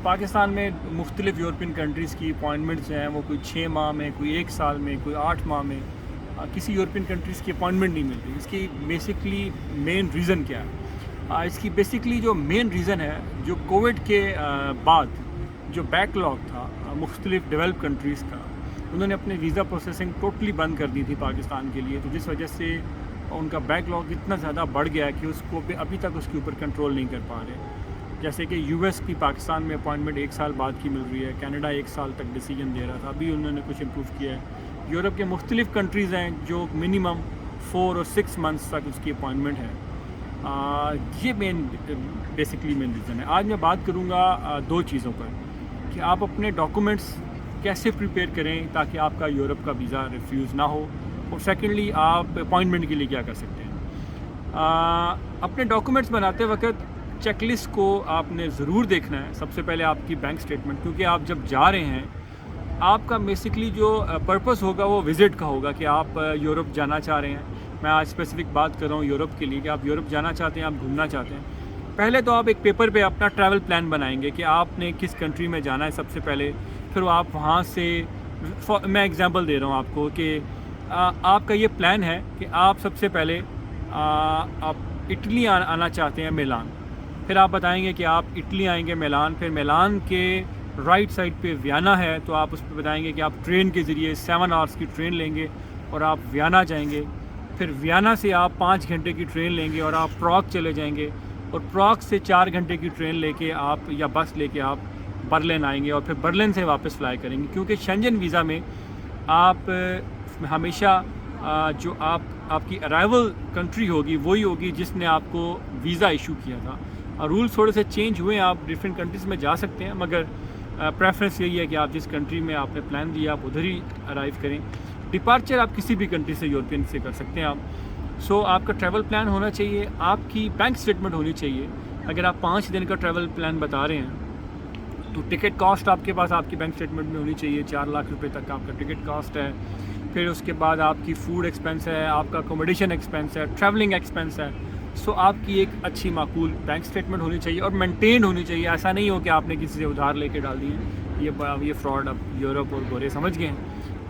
پاکستان میں مختلف European countries کی اپوائنٹمنٹس ہیں، وہ کوئی 6 ماہ میں، کوئی 1 سال میں، کوئی 8 ماہ میں، کسی یورپین کنٹریز کی اپوائنٹمنٹ نہیں ملتی۔ اس کی بیسکلی مین ریزن کیا ہے؟ اس کی بیسکلی جو مین ریزن ہے، جو کووڈ کے بعد جو بیک لاگ تھا مختلف ڈیولپ کنٹریز کا، انہوں نے اپنے ویزا پروسیسنگ ٹوٹلی بند کر دی تھی پاکستان کے لیے، تو جس وجہ سے ان کا بیک لاگ اتنا زیادہ بڑھ گیا ہے کہ اس کو ابھی تک اس کے اوپر کنٹرول نہیں کر پا رہے۔ جیسے کہ یو ایس کی پاکستان میں اپوائنٹمنٹ 1 سال بعد کی مل رہی ہے، کینیڈا 1 سال تک ڈیسیجن دے رہا تھا، ابھی انہوں نے کچھ امپروو کیا ہے۔ یورپ کے مختلف کنٹریز ہیں جو منیمم 4 اور 6 منتھس تک اس کی اپوائنٹمنٹ ہے۔ یہ بیسکلی مین ریزن ہے۔ آج میں بات کروں گا 2 چیزوں پر، کہ آپ اپنے ڈاکومنٹس کیسے پریپیئر کریں تاکہ آپ کا یورپ کا ویزا ریفیوز نہ ہو، اور سیکنڈلی آپ اپوائنٹمنٹ کے لیے کیا کر سکتے ہیں۔ اپنے ڈاکومنٹس بناتے وقت چیک لسٹ کو آپ نے ضرور دیکھنا ہے۔ سب سے پہلے آپ کی بینک سٹیٹمنٹ، کیونکہ آپ جب جا رہے ہیں آپ کا بیسکلی جو پرپس ہوگا وہ وزٹ کا ہوگا، کہ آپ یورپ جانا چاہ رہے ہیں۔ میں آج اسپیسیفک بات کر رہا ہوں یورپ کے لیے، کہ آپ یورپ جانا چاہتے ہیں، آپ گھومنا چاہتے ہیں۔ پہلے تو آپ ایک پیپر پہ اپنا ٹریول پلان بنائیں گے کہ آپ نے کس کنٹری میں جانا ہے سب سے پہلے، پھر آپ وہاں سے، میں ایگزامپل دے رہا ہوں آپ کو، کہ آپ کا یہ پلان ہے کہ آپ سب سے پہلے آپ اٹلی آنا چاہتے ہیں، میلان، پھر آپ بتائیں گے کہ آپ اٹلی آئیں گے میلان، پھر میلان کے رائٹ سائڈ پہ ویانا ہے، تو آپ اس پہ بتائیں گے کہ آپ ٹرین کے ذریعے 7 آورس کی ٹرین لیں گے اور آپ ویانا جائیں گے، پھر ویانا سے آپ 5 گھنٹے کی ٹرین لیں گے اور آپ پراگ چلے جائیں گے، اور پراگ سے 4 گھنٹے کی ٹرین لے کے آپ یا بس لے کے آپ برلن آئیں گے، اور پھر برلن سے واپس فلائی کریں گے، کیونکہ شنجن ویزا میں آپ ہمیشہ جو آپ کی ارائیول کنٹری ہوگی وہی ہوگی جس نے آپ کو ویزا ایشو کیا تھا۔ رولز تھوڑے سے چینج ہوئے ہیں، آپ ڈفرینٹ کنٹریز میں جا سکتے ہیں، مگر پریفرنس یہی ہے کہ آپ جس کنٹری میں آپ نے پلان دیا آپ ادھر ہی ارائیو کریں۔ ڈپارچر آپ کسی بھی کنٹری سے، یورپین سے کر سکتے ہیں آپ۔ آپ کا ٹریول پلان ہونا چاہیے، آپ کی بینک سٹیٹمنٹ ہونی چاہیے۔ اگر آپ 5 دن کا ٹریول پلان بتا رہے ہیں تو ٹکٹ کاسٹ آپ کے پاس آپ کی بینک سٹیٹمنٹ میں ہونی چاہیے، 4 لاکھ روپے تک آپ کا ٹکٹ کاسٹ ہے۔ پھر اس کے بعد آپ کی فوڈ ایکسپینس ہے، آپ کا اکوموڈیشن ایکسپینس ہے، ٹریولنگ ایکسپینس ہے۔ آپ کی ایک اچھی معقول بینک سٹیٹمنٹ ہونی چاہیے اور مینٹینڈ ہونی چاہیے۔ ایسا نہیں ہو کہ آپ نے کسی سے ادھار لے کے ڈال دی ہے، یہ فراڈ اب یورپ اور گورے سمجھ گئے ہیں۔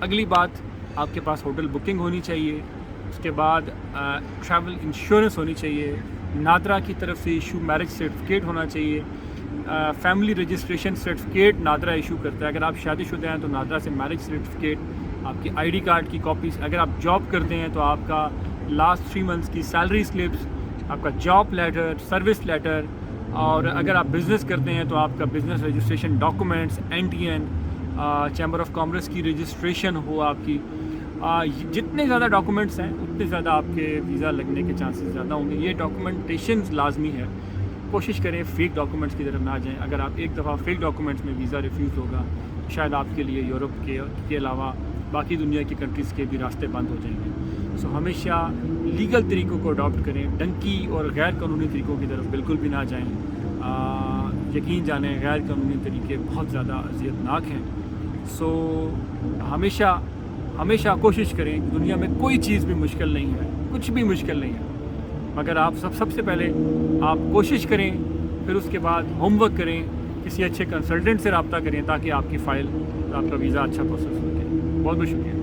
اگلی بات، آپ کے پاس ہوٹل بکنگ ہونی چاہیے، اس کے بعد ٹریول انشورنس ہونی چاہیے، نادرا کی طرف سے ایشو میرج سرٹیفکیٹ ہونا چاہیے، family registration certificate NADRA issue کرتا ہے۔ اگر آپ شادی شدہ ہیں تو نادرا سے میرج سرٹیفکیٹ، آپ کی آئی ڈی کارڈ کی کاپیز، اگر آپ جاب کرتے ہیں تو آپ کا لاسٹ 3 منتھس کی سیلری سلپس، آپ کا جاب لیٹر، سروس لیٹر، اور اگر آپ بزنس کرتے ہیں تو آپ کا business registration documents, NTN، chamber of commerce کی رجسٹریشن ہو آپ کی۔ جتنے زیادہ ڈاکومنٹس ہیں اتنے زیادہ آپ کے ویزا لگنے کے چانسز زیادہ ہوں گے۔ یہ ڈاکومنٹیشنز لازمی ہے، کوشش کریں فیک ڈاکومنٹس کی طرف نہ جائیں۔ اگر آپ ایک دفعہ فیک ڈاکومنٹس میں ویزا ریفیوز ہوگا، شاید آپ کے لیے یورپ کے علاوہ باقی دنیا کی کنٹریز کے بھی راستے بند ہو جائیں گے۔ ہمیشہ لیگل طریقوں کو اڈاپٹ کریں، ڈنکی اور غیر قانونی طریقوں کی طرف بالکل بھی نہ جائیں۔ یقین جانیں غیر قانونی طریقے بہت زیادہ اذیت ناک ہیں۔ ہمیشہ کوشش کریں، دنیا میں کوئی چیز بھی مشکل نہیں ہے، کچھ بھی مشکل نہیں ہے، مگر آپ سب سے پہلے آپ کوشش کریں، پھر اس کے بعد ہوم ورک کریں، کسی اچھے کنسلٹنٹ سے رابطہ کریں تاکہ آپ کی فائل، آپ کا ویزا اچھا پروسیس ہو جائے۔ بہت بہت شکریہ۔